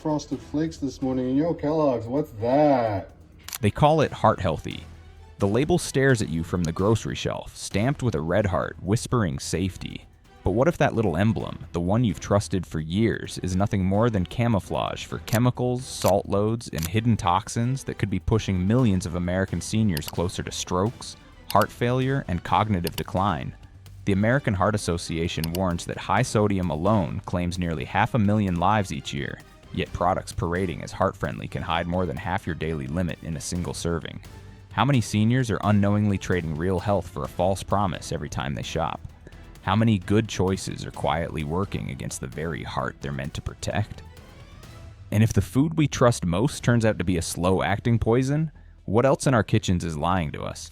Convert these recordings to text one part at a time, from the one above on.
Frosted Flakes this morning, and yo, Kellogg's, what's that? They call it heart healthy. The label stares at you from the grocery shelf, stamped with a red heart, whispering safety. But what if that little emblem, the one you've trusted for years, is nothing more than camouflage for chemicals, salt loads, and hidden toxins that could be pushing millions of American seniors closer to strokes, heart failure, and cognitive decline? The American Heart Association warns that high sodium alone claims nearly 500,000 lives each year, yet products parading as heart-friendly can hide more than half your daily limit in a single serving. How many seniors are unknowingly trading real health for a false promise every time they shop? How many good choices are quietly working against the very heart they're meant to protect? And if the food we trust most turns out to be a slow-acting poison, what else in our kitchens is lying to us?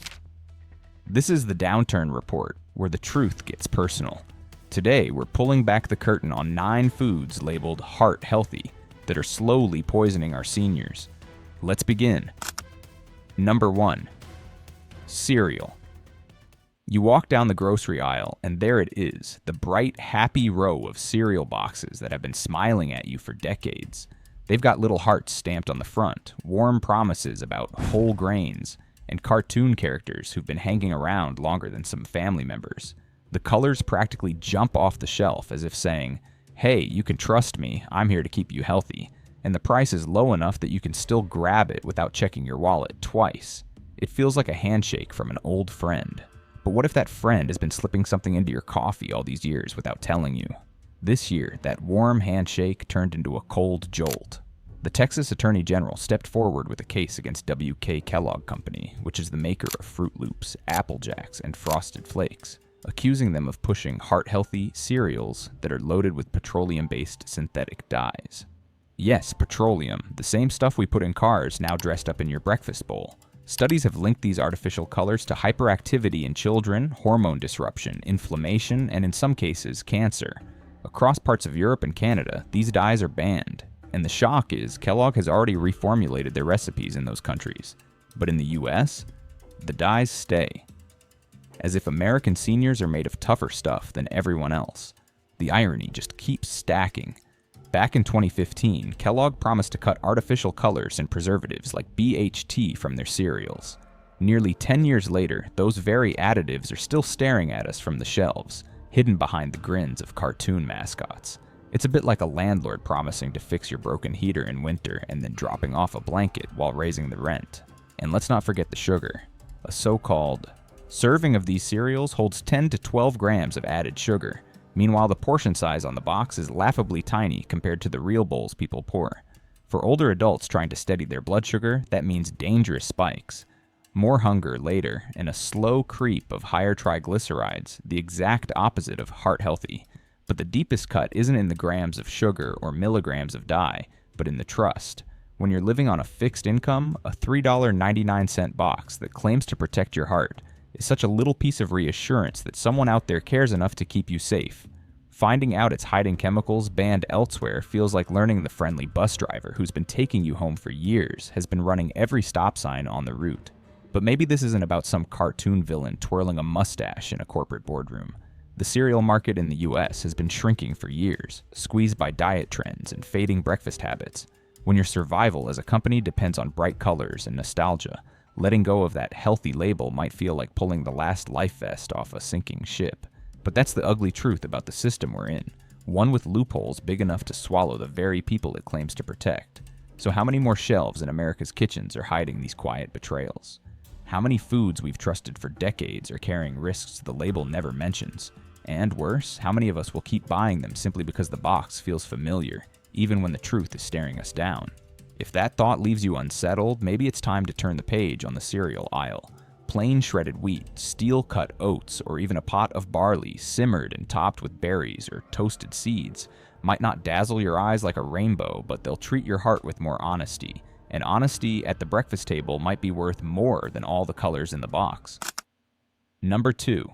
This is the Downturn Report, where the truth gets personal. Today, we're pulling back the curtain on 9 foods labeled heart healthy that are slowly poisoning our seniors. Let's begin. Number 1. Cereal. You walk down the grocery aisle, and there it is, the bright, happy row of cereal boxes that have been smiling at you for decades. They've got little hearts stamped on the front, warm promises about whole grains, and cartoon characters who've been hanging around longer than some family members. The colors practically jump off the shelf as if saying, "Hey, you can trust me, I'm here to keep you healthy," and the price is low enough that you can still grab it without checking your wallet twice. It feels like a handshake from an old friend. But what if that friend has been slipping something into your coffee all these years without telling you? This year, that warm handshake turned into a cold jolt. The Texas Attorney General stepped forward with a case against W.K. Kellogg Company, which is the maker of Fruit Loops, Apple Jacks, and Frosted Flakes, accusing them of pushing heart-healthy cereals that are loaded with petroleum-based synthetic dyes. Yes, petroleum, the same stuff we put in cars now dressed up in your breakfast bowl. Studies have linked these artificial colors to hyperactivity in children, hormone disruption, inflammation, and in some cases, cancer. Across parts of Europe and Canada, these dyes are banned. And the shock is, Kellogg has already reformulated their recipes in those countries. But in the US, the dyes stay. As if American seniors are made of tougher stuff than everyone else. The irony just keeps stacking. Back in 2015, Kellogg promised to cut artificial colors and preservatives like BHT from their cereals. Nearly 10 years later, those very additives are still staring at us from the shelves, hidden behind the grins of cartoon mascots. It's a bit like a landlord promising to fix your broken heater in winter and then dropping off a blanket while raising the rent. And let's not forget the sugar. A so-called serving of these cereals holds 10 to 12 grams of added sugar. Meanwhile, the portion size on the box is laughably tiny compared to the real bowls people pour. For older adults trying to steady their blood sugar, that means dangerous spikes. More hunger later, and a slow creep of higher triglycerides, the exact opposite of heart healthy. But the deepest cut isn't in the grams of sugar or milligrams of dye, but in the trust. When you're living on a fixed income, a $3.99 box that claims to protect your heart is such a little piece of reassurance that someone out there cares enough to keep you safe. Finding out it's hiding chemicals banned elsewhere feels like learning the friendly bus driver who's been taking you home for years has been running every stop sign on the route. But maybe this isn't about some cartoon villain twirling a mustache in a corporate boardroom. The cereal market in the US has been shrinking for years, squeezed by diet trends and fading breakfast habits. When your survival as a company depends on bright colors and nostalgia, letting go of that healthy label might feel like pulling the last life vest off a sinking ship. But that's the ugly truth about the system we're in, one with loopholes big enough to swallow the very people it claims to protect. So how many more shelves in America's kitchens are hiding these quiet betrayals? How many foods we've trusted for decades are carrying risks the label never mentions? And worse, how many of us will keep buying them simply because the box feels familiar, even when the truth is staring us down? If that thought leaves you unsettled, maybe it's time to turn the page on the cereal aisle. Plain shredded wheat, steel-cut oats, or even a pot of barley simmered and topped with berries or toasted seeds might not dazzle your eyes like a rainbow, but they'll treat your heart with more honesty. And honesty at the breakfast table might be worth more than all the colors in the box. Number 2.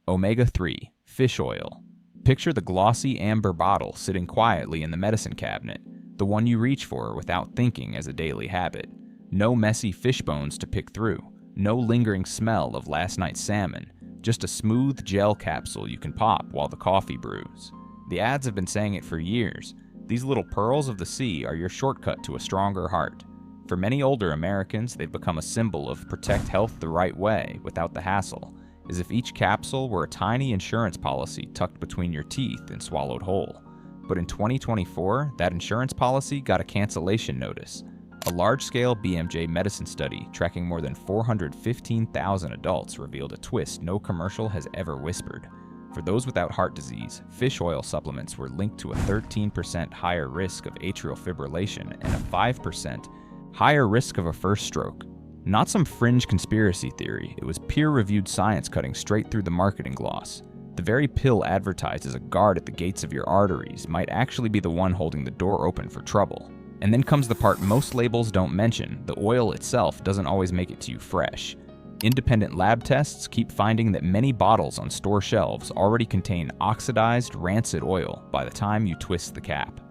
Omega-3 fish oil. Picture the glossy amber bottle sitting quietly in the medicine cabinet, the one you reach for without thinking as a daily habit. No messy fish bones to pick through, no lingering smell of last night's salmon, just a smooth gel capsule you can pop while the coffee brews. The ads have been saying it for years. These little pearls of the sea are your shortcut to a stronger heart. For many older Americans, they've become a symbol of protect health the right way, without the hassle, as if each capsule were a tiny insurance policy tucked between your teeth and swallowed whole. But in 2024, that insurance policy got a cancellation notice. A large-scale BMJ medicine study tracking more than 415,000 adults revealed a twist no commercial has ever whispered. For those without heart disease, fish oil supplements were linked to a 13% higher risk of atrial fibrillation and a 5% higher risk of a first stroke. Not some fringe conspiracy theory, it was peer-reviewed science cutting straight through the marketing gloss. The very pill advertised as a guard at the gates of your arteries might actually be the one holding the door open for trouble. And then comes the part most labels don't mention: the oil itself doesn't always make it to you fresh. Independent lab tests keep finding that many bottles on store shelves already contain oxidized, rancid oil by the time you twist the cap.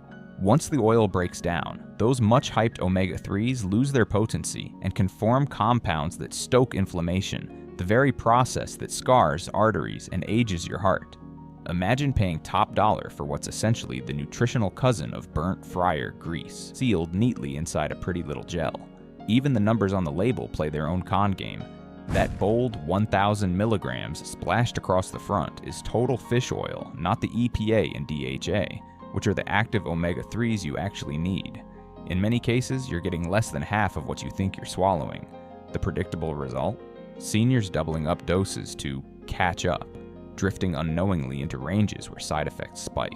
Once the oil breaks down, those much-hyped omega-3s lose their potency and can form compounds that stoke inflammation, the very process that scars arteries and ages your heart. Imagine paying top dollar for what's essentially the nutritional cousin of burnt fryer grease, sealed neatly inside a pretty little gel. Even the numbers on the label play their own con game. That bold 1,000 milligrams splashed across the front is total fish oil, not the EPA and DHA, which are the active omega-3s you actually need. In many cases, you're getting less than half of what you think you're swallowing. The predictable result? Seniors doubling up doses to catch up, drifting unknowingly into ranges where side effects spike.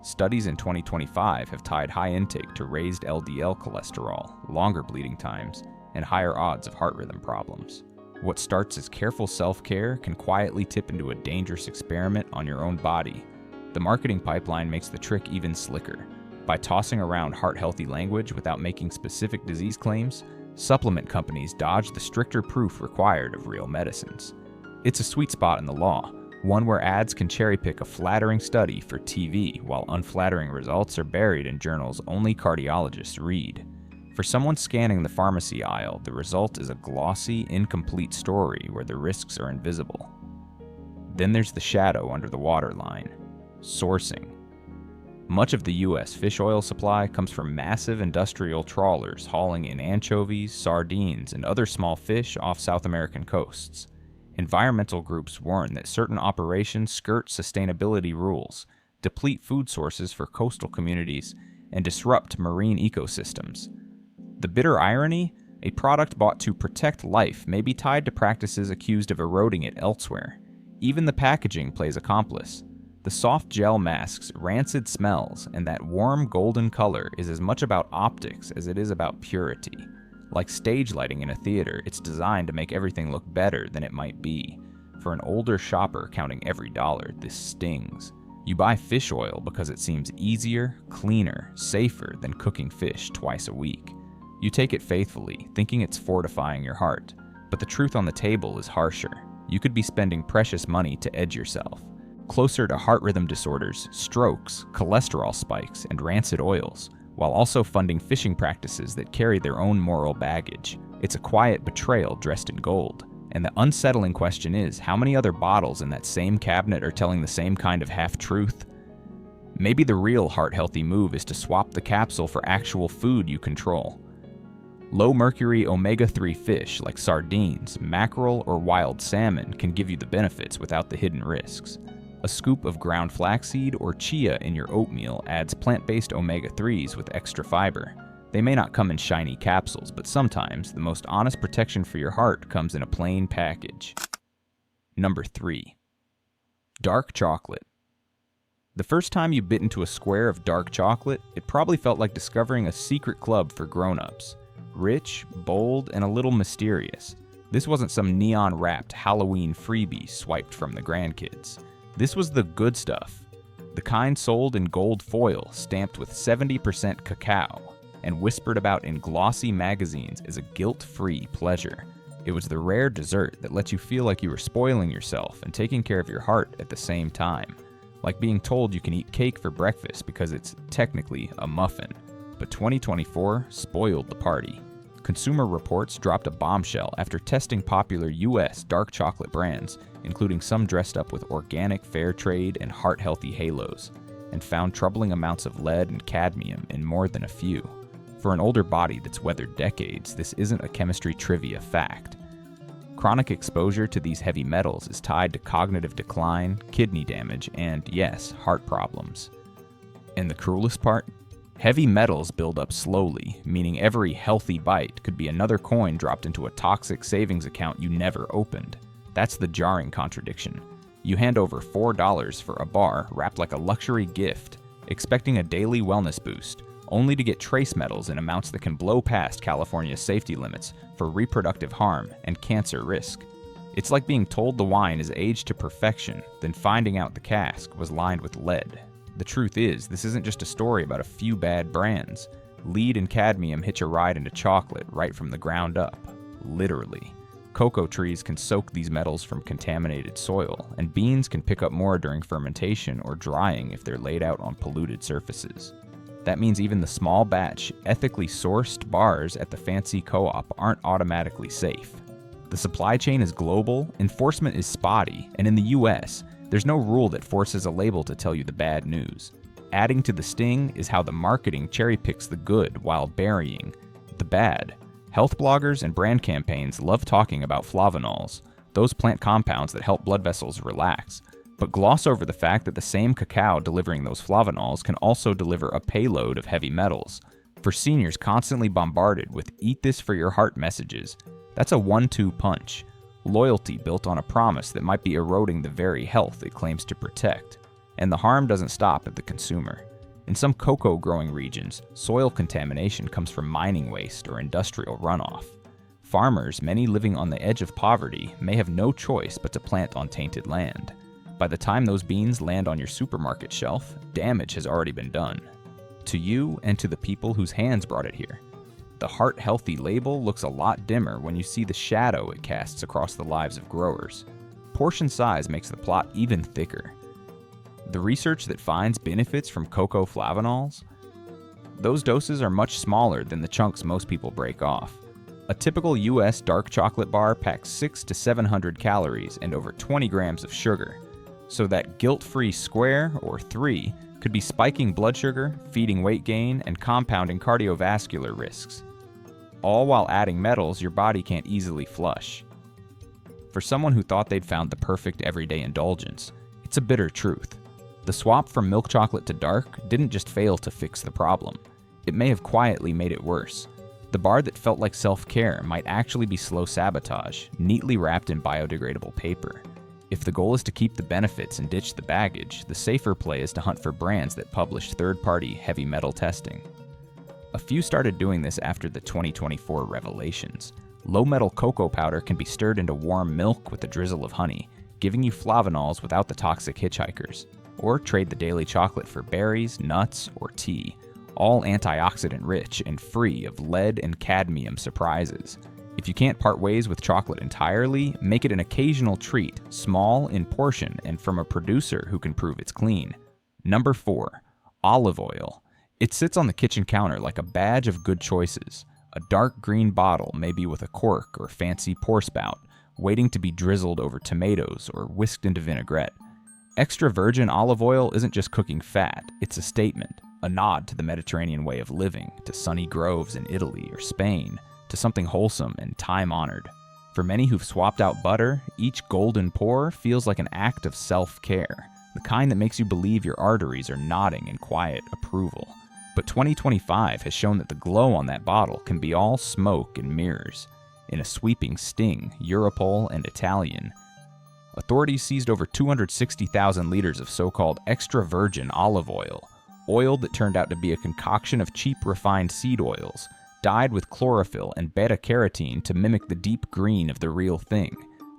Studies in 2025 have tied high intake to raised LDL cholesterol, longer bleeding times, and higher odds of heart rhythm problems. What starts as careful self-care can quietly tip into a dangerous experiment on your own body. The marketing pipeline makes the trick even slicker. By tossing around heart-healthy language without making specific disease claims, supplement companies dodge the stricter proof required of real medicines. It's a sweet spot in the law, one where ads can cherry-pick a flattering study for TV while unflattering results are buried in journals only cardiologists read. For someone scanning the pharmacy aisle, the result is a glossy, incomplete story where the risks are invisible. Then there's the shadow under the waterline: sourcing. Much of the U.S. fish oil supply comes from massive industrial trawlers hauling in anchovies, sardines, and other small fish off South American coasts. Environmental groups warn that certain operations skirt sustainability rules, deplete food sources for coastal communities, and disrupt marine ecosystems. The bitter irony? A product bought to protect life may be tied to practices accused of eroding it elsewhere. Even the packaging plays accomplice. The soft gel masks, rancid smells, and that warm golden color is as much about optics as it is about purity. Like stage lighting in a theater, it's designed to make everything look better than it might be. For an older shopper counting every dollar, this stings. You buy fish oil because it seems easier, cleaner, safer than cooking fish twice a week. You take it faithfully, thinking it's fortifying your heart. But the truth on the table is harsher. You could be spending precious money to edge yourself, closer to heart rhythm disorders, strokes, cholesterol spikes, and rancid oils, while also funding fishing practices that carry their own moral baggage. It's a quiet betrayal dressed in gold. And the unsettling question is, how many other bottles in that same cabinet are telling the same kind of half-truth? Maybe the real heart-healthy move is to swap the capsule for actual food you control. Low-mercury omega-3 fish like sardines, mackerel, or wild salmon can give you the benefits without the hidden risks. A scoop of ground flaxseed or chia in your oatmeal adds plant-based omega-3s with extra fiber. They may not come in shiny capsules, but sometimes the most honest protection for your heart comes in a plain package. Number 3. Dark chocolate. The first time you bit into a square of dark chocolate, it probably felt like discovering a secret club for grown-ups. Rich, bold, and a little mysterious. This wasn't some neon-wrapped Halloween freebie swiped from the grandkids. This was the good stuff. The kind sold in gold foil stamped with 70% cacao and whispered about in glossy magazines as a guilt-free pleasure. It was the rare dessert that lets you feel like you were spoiling yourself and taking care of your heart at the same time. Like being told you can eat cake for breakfast because it's technically a muffin. But 2024 spoiled the party. Consumer Reports dropped a bombshell after testing popular U.S. dark chocolate brands, including some dressed up with organic fair trade and heart-healthy halos. and found troubling amounts of lead and cadmium in more than a few. For an older body that's weathered decades, this isn't a chemistry trivia fact. Chronic exposure to these heavy metals is tied to cognitive decline, kidney damage, and, yes, heart problems. And the cruelest part? Heavy metals build up slowly, meaning every healthy bite could be another coin dropped into a toxic savings account you never opened. That's the jarring contradiction. You hand over $4 for a bar wrapped like a luxury gift, expecting a daily wellness boost, only to get trace metals in amounts that can blow past California's safety limits for reproductive harm and cancer risk. It's like being told the wine is aged to perfection, then finding out the cask was lined with lead. The truth is, this isn't just a story about a few bad brands. Lead and cadmium hitch a ride into chocolate right from the ground up. Literally. Cocoa trees can soak these metals from contaminated soil, and beans can pick up more during fermentation or drying if they're laid out on polluted surfaces. That means even the small batch, ethically sourced bars at the fancy co-op aren't automatically safe. The supply chain is global, enforcement is spotty, and in the US, there's no rule that forces a label to tell you the bad news. Adding to the sting is how the marketing cherry-picks the good while burying the bad. Health bloggers and brand campaigns love talking about flavanols, those plant compounds that help blood vessels relax, but gloss over the fact that the same cacao delivering those flavanols can also deliver a payload of heavy metals. For seniors constantly bombarded with "eat this for your heart" messages, that's a 1-2 punch. Loyalty built on a promise that might be eroding the very health it claims to protect. And the harm doesn't stop at the consumer. In some cocoa growing regions, soil contamination comes from mining waste or industrial runoff. Farmers, many living on the edge of poverty, may have no choice but to plant on tainted land. By the time those beans land on your supermarket shelf, damage has already been done. To you and to the people whose hands brought it here. The heart healthy label looks a lot dimmer when you see the shadow it casts across the lives of growers. Portion size makes the plot even thicker. The research that finds benefits from cocoa flavanols? Those doses are much smaller than the chunks most people break off. A typical US dark chocolate bar packs 600 to 700 calories and over 20 grams of sugar. So that guilt-free square, or 3, could be spiking blood sugar, feeding weight gain, and compounding cardiovascular risks. All while adding metals your body can't easily flush. For someone who thought they'd found the perfect everyday indulgence, it's a bitter truth. The swap from milk chocolate to dark didn't just fail to fix the problem. It may have quietly made it worse. The bar that felt like self-care might actually be slow sabotage, neatly wrapped in biodegradable paper. If the goal is to keep the benefits and ditch the baggage, the safer play is to hunt for brands that publish third-party heavy metal testing. A few started doing this after the 2024 revelations. Low-metal cocoa powder can be stirred into warm milk with a drizzle of honey, giving you flavanols without the toxic hitchhikers. Or trade the daily chocolate for berries, nuts, or tea, all antioxidant-rich and free of lead and cadmium surprises. If you can't part ways with chocolate entirely, make it an occasional treat, small in portion and from a producer who can prove it's clean. Number 4. Olive oil. It sits on the kitchen counter like a badge of good choices. A dark green bottle, maybe with a cork or fancy pour spout, waiting to be drizzled over tomatoes or whisked into vinaigrette. Extra virgin olive oil isn't just cooking fat, it's a statement, a nod to the Mediterranean way of living, to sunny groves in Italy or Spain, to something wholesome and time-honored. For many who've swapped out butter, each golden pour feels like an act of self-care, the kind that makes you believe your arteries are nodding in quiet approval. But 2025 has shown that the glow on that bottle can be all smoke and mirrors. In a sweeping sting, Europol and Italian, authorities seized over 260,000 liters of so-called extra virgin olive oil that turned out to be a concoction of cheap refined seed oils, dyed with chlorophyll and beta-carotene to mimic the deep green of the real thing,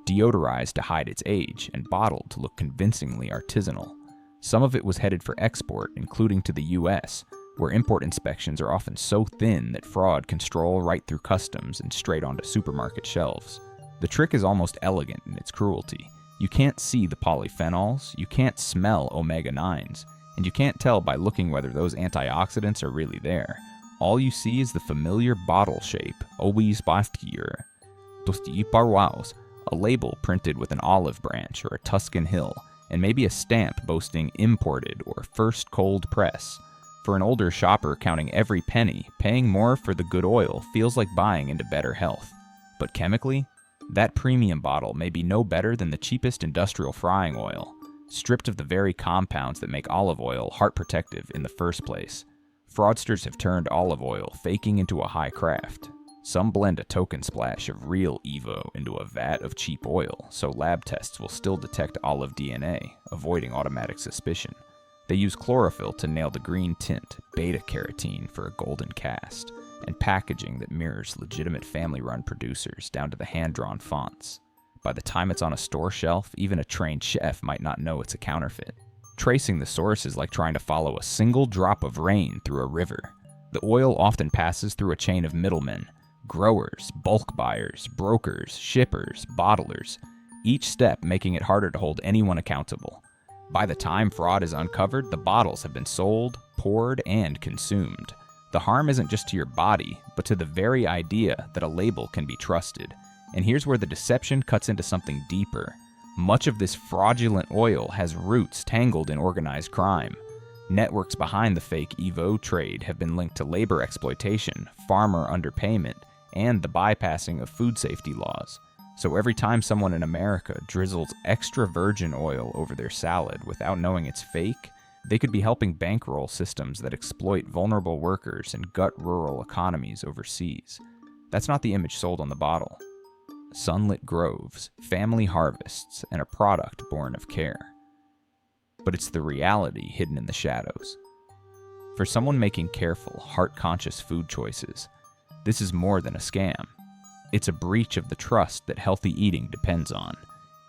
deodorized to hide its age, and bottled to look convincingly artisanal. Some of it was headed for export, including to the US, where import inspections are often so thin that fraud can stroll right through customs and straight onto supermarket shelves. The trick is almost elegant in its cruelty. You can't see the polyphenols, you can't smell omega-9s, and you can't tell by looking whether those antioxidants are really there. All you see is the familiar bottle shape, obis bastir, tosti parwaus, a label printed with an olive branch or a Tuscan hill, and maybe a stamp boasting imported or first cold press. For an older shopper counting every penny, paying more for the good oil feels like buying into better health. But chemically, that premium bottle may be no better than the cheapest industrial frying oil, stripped of the very compounds that make olive oil heart protective in the first place. Fraudsters have turned olive oil faking into a high craft. Some blend a token splash of real Evo into a vat of cheap oil, so lab tests will still detect olive DNA, avoiding automatic suspicion. They use chlorophyll to nail the green tint, beta-carotene for a golden cast, and packaging that mirrors legitimate family-run producers down to the hand-drawn fonts. By the time it's on a store shelf, even a trained chef might not know it's a counterfeit. Tracing the source is like trying to follow a single drop of rain through a river. The oil often passes through a chain of middlemen, growers, bulk buyers, brokers, shippers, bottlers, each step making it harder to hold anyone accountable. By the time fraud is uncovered, the bottles have been sold, poured, and consumed. The harm isn't just to your body, but to the very idea that a label can be trusted. And here's where the deception cuts into something deeper. Much of this fraudulent oil has roots tangled in organized crime. Networks behind the fake Evo trade have been linked to labor exploitation, farmer underpayment, and the bypassing of food safety laws. So every time someone in America drizzles extra virgin oil over their salad without knowing it's fake, they could be helping bankroll systems that exploit vulnerable workers and gut rural economies overseas. That's not the image sold on the bottle. Sunlit groves, family harvests, and a product born of care. But it's the reality hidden in the shadows. For someone making careful, heart-conscious food choices, this is more than a scam. It's a breach of the trust that healthy eating depends on.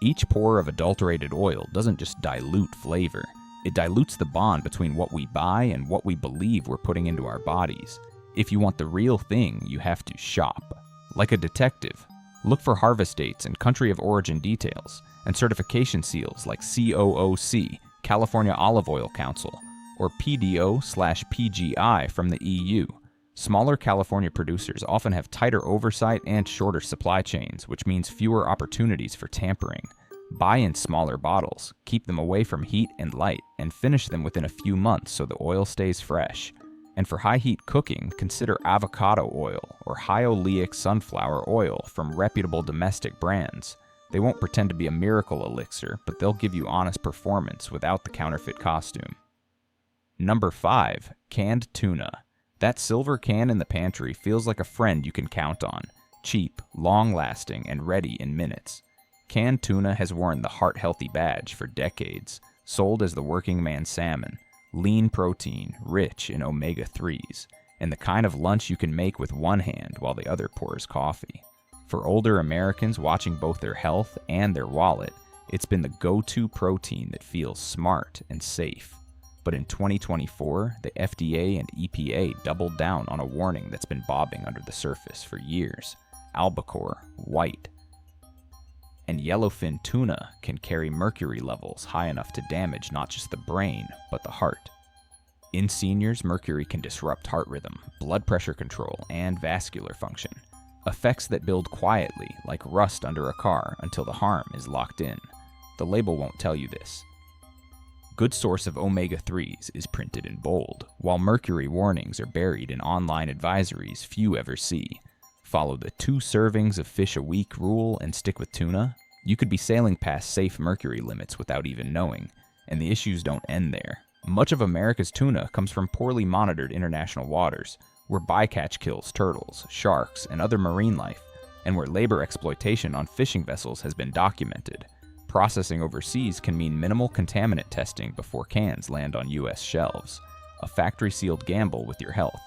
Each pour of adulterated oil doesn't just dilute flavor, it dilutes the bond between what we buy and what we believe we're putting into our bodies. If you want the real thing, you have to shop. Like a detective, look for harvest dates and country of origin details, and certification seals like COOC, California Olive Oil Council, or PDO/PGI from the EU. Smaller California producers often have tighter oversight and shorter supply chains, which means fewer opportunities for tampering. Buy in smaller bottles, keep them away from heat and light, and finish them within a few months so the oil stays fresh. And for high-heat cooking, consider avocado oil or high oleic sunflower oil from reputable domestic brands. They won't pretend to be a miracle elixir, but they'll give you honest performance without the counterfeit costume. Number 5. Canned tuna. That silver can in the pantry feels like a friend you can count on. Cheap, long-lasting, and ready in minutes. Canned tuna has worn the heart-healthy badge for decades, sold as the working man salmon, lean protein, rich in omega-3s, and the kind of lunch you can make with one hand while the other pours coffee. For older Americans watching both their health and their wallet, it's been the go-to protein that feels smart and safe. But in 2024, the FDA and EPA doubled down on a warning that's been bobbing under the surface for years. Albacore, white, and yellowfin tuna can carry mercury levels high enough to damage not just the brain, but the heart. In seniors, mercury can disrupt heart rhythm, blood pressure control, and vascular function. Effects that build quietly, like rust under a car, until the harm is locked in. The label won't tell you this. Good source of omega-3s is printed in bold, while mercury warnings are buried in online advisories few ever see. Follow the 2 servings of fish a week rule and stick with tuna. You could be sailing past safe mercury limits without even knowing, and the issues don't end there. Much of America's tuna comes from poorly monitored international waters, where bycatch kills turtles, sharks, and other marine life, and where labor exploitation on fishing vessels has been documented. Processing overseas can mean minimal contaminant testing before cans land on U.S. shelves, a factory-sealed gamble with your health.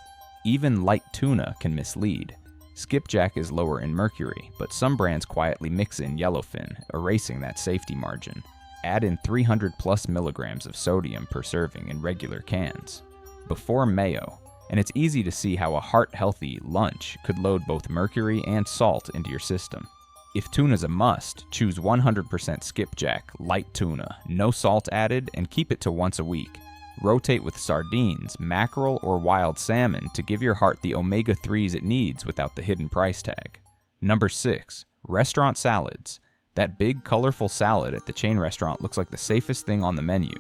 Even light tuna can mislead. Skipjack is lower in mercury, but some brands quietly mix in yellowfin, erasing that safety margin. Add in 300+ milligrams of sodium per serving in regular cans. Before mayo, and it's easy to see how a heart-healthy lunch could load both mercury and salt into your system. If tuna's a must, choose 100% skipjack, light tuna, no salt added, and keep it to once a week. Rotate with sardines, mackerel, or wild salmon to give your heart the omega-3s it needs without the hidden price tag. Number 6. Restaurant salads. That big, colorful salad at the chain restaurant looks like the safest thing on the menu.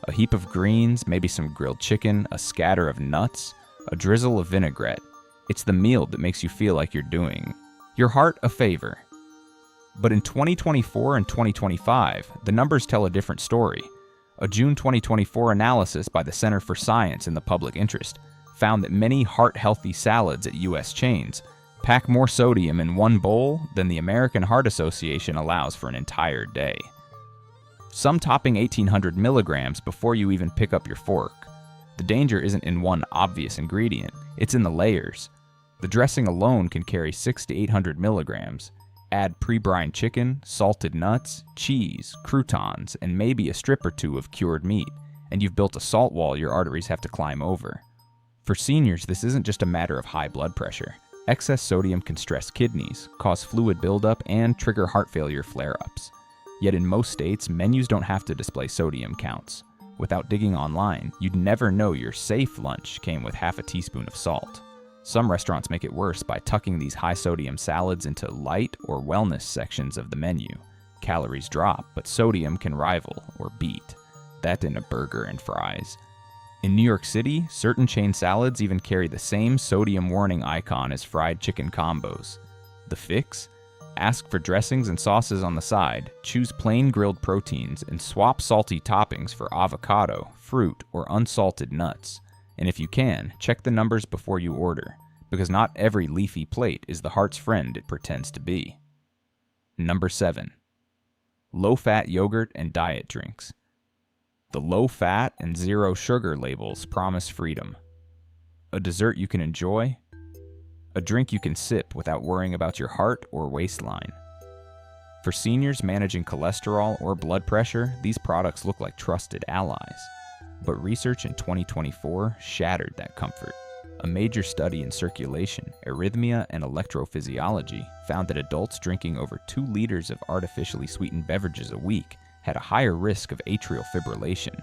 A heap of greens, maybe some grilled chicken, a scatter of nuts, a drizzle of vinaigrette. It's the meal that makes you feel like you're doing your heart a favor. But in 2024 and 2025, the numbers tell a different story. A June 2024 analysis by the Center for Science in the Public Interest found that many heart-healthy salads at U.S. chains pack more sodium in one bowl than the American Heart Association allows for an entire day. Some topping 1,800 milligrams before you even pick up your fork. The danger isn't in one obvious ingredient, it's in the layers. The dressing alone can carry 600 to 800 milligrams. Add pre-brined chicken, salted nuts, cheese, croutons, and maybe a strip or two of cured meat, and you've built a salt wall your arteries have to climb over. For seniors, this isn't just a matter of high blood pressure. Excess sodium can stress kidneys, cause fluid buildup, and trigger heart failure flare-ups. Yet in most states, menus don't have to display sodium counts. Without digging online, you'd never know your safe lunch came with half a teaspoon of salt. Some restaurants make it worse by tucking these high-sodium salads into light or wellness sections of the menu. Calories drop, but sodium can rival or beat. That in a burger and fries. In New York City, certain chain salads even carry the same sodium warning icon as fried chicken combos. The fix? Ask for dressings and sauces on the side, choose plain grilled proteins, and swap salty toppings for avocado, fruit, or unsalted nuts. And if you can, check the numbers before you order, because not every leafy plate is the heart's friend it pretends to be. Number 7. Low-fat yogurt and diet drinks. The low-fat and zero-sugar labels promise freedom. A dessert you can enjoy, a drink you can sip without worrying about your heart or waistline. For seniors managing cholesterol or blood pressure, these products look like trusted allies. But research in 2024 shattered that comfort. A major study in circulation, arrhythmia, and electrophysiology found that adults drinking over 2 liters of artificially sweetened beverages a week had a higher risk of atrial fibrillation,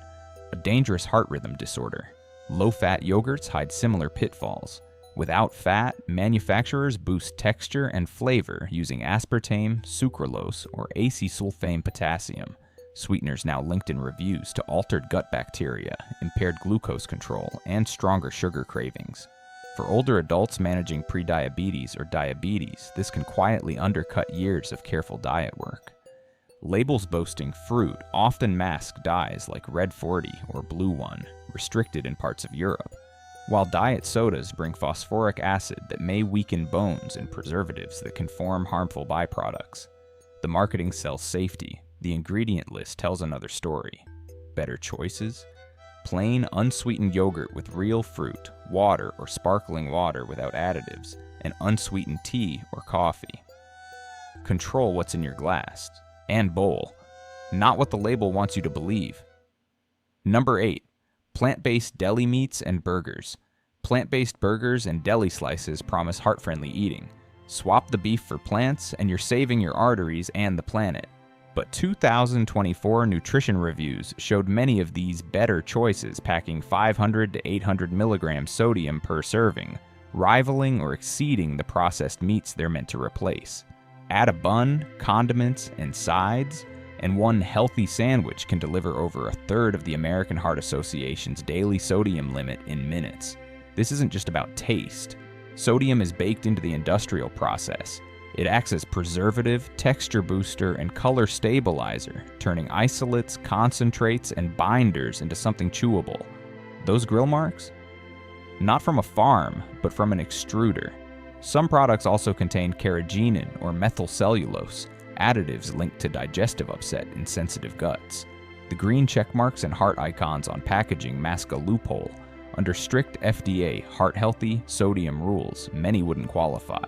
a dangerous heart rhythm disorder. Low-fat yogurts hide similar pitfalls. Without fat, manufacturers boost texture and flavor using aspartame, sucralose, or acetylsulfame potassium. Sweeteners now linked in reviews to altered gut bacteria, impaired glucose control, and stronger sugar cravings. For older adults managing prediabetes or diabetes, this can quietly undercut years of careful diet work. Labels boasting fruit often mask dyes like Red 40 or Blue 1, restricted in parts of Europe, while diet sodas bring phosphoric acid that may weaken bones and preservatives that can form harmful byproducts. The marketing sells safety. The ingredient list tells another story. Better choices? Plain, unsweetened yogurt with real fruit, water or sparkling water without additives, and unsweetened tea or coffee. Control what's in your glass and bowl, not what the label wants you to believe. Number 8. Plant-based deli meats and burgers. Plant-based burgers and deli slices promise heart-friendly eating. Swap the beef for plants and you're saving your arteries and the planet. But 2024 nutrition reviews showed many of these better choices packing 500 to 800 milligrams sodium per serving, rivaling or exceeding the processed meats they're meant to replace. Add a bun, condiments, and sides, and one healthy sandwich can deliver over a third of the American Heart Association's daily sodium limit in minutes. This isn't just about taste. Sodium is baked into the industrial process. It acts as preservative, texture booster, and color stabilizer, turning isolates, concentrates, and binders into something chewable. Those grill marks? Not from a farm, but from an extruder. Some products also contain carrageenan or methylcellulose, additives linked to digestive upset in sensitive guts. The green check marks and heart icons on packaging mask a loophole. Under strict FDA heart-healthy sodium rules, many wouldn't qualify.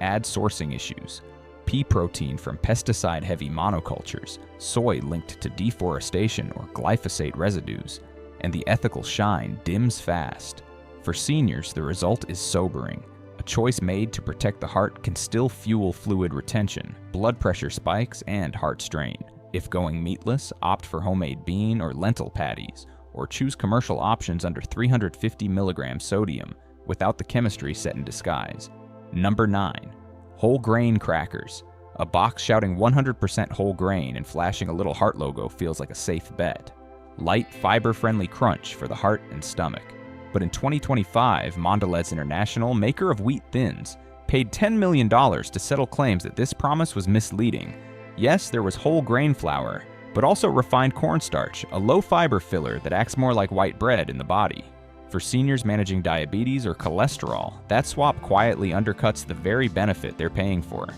Add sourcing issues. Pea protein from pesticide-heavy monocultures, soy linked to deforestation or glyphosate residues, and the ethical shine dims fast. For seniors, the result is sobering. A choice made to protect the heart can still fuel fluid retention, blood pressure spikes, and heart strain. If going meatless, opt for homemade bean or lentil patties, or choose commercial options under 350 milligrams sodium, without the chemistry set in disguise. Number 9. Whole grain crackers. A box shouting 100% whole grain and flashing a little heart logo feels like a safe bet. Light, fiber-friendly crunch for the heart and stomach. But in 2025, Mondelez International, maker of wheat thins, paid $10 million to settle claims that this promise was misleading. Yes, there was whole grain flour, but also refined cornstarch, a low-fiber filler that acts more like white bread in the body. For seniors managing diabetes or cholesterol, that swap quietly undercuts the very benefit they're paying for.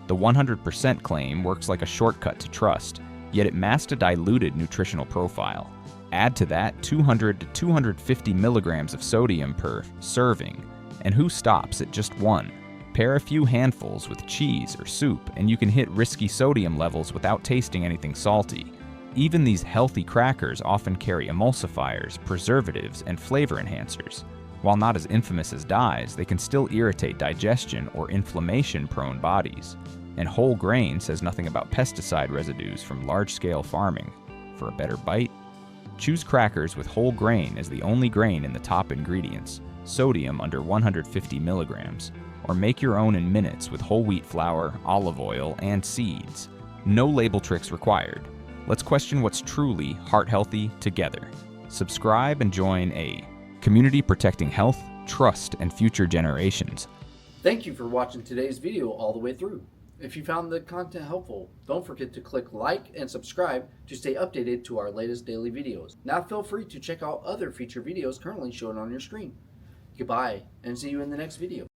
The 100% claim works like a shortcut to trust, yet it masks a diluted nutritional profile. Add to that 200 to 250 milligrams of sodium per serving, and who stops at just one? Pair a few handfuls with cheese or soup, and you can hit risky sodium levels without tasting anything salty. Even these healthy crackers often carry emulsifiers, preservatives, and flavor enhancers. While not as infamous as dyes, they can still irritate digestion or inflammation-prone bodies. And whole grain says nothing about pesticide residues from large-scale farming. For a better bite, choose crackers with whole grain as the only grain in the top ingredients, sodium under 150 milligrams, or make your own in minutes with whole wheat flour, olive oil, and seeds. No label tricks required. Let's question what's truly heart-healthy together. Subscribe and join a community protecting health, trust, and future generations. Thank you for watching today's video all the way through. If you found the content helpful, don't forget to click like and subscribe to stay updated to our latest daily videos. Now feel free to check out other feature videos currently shown on your screen. Goodbye, and see you in the next video.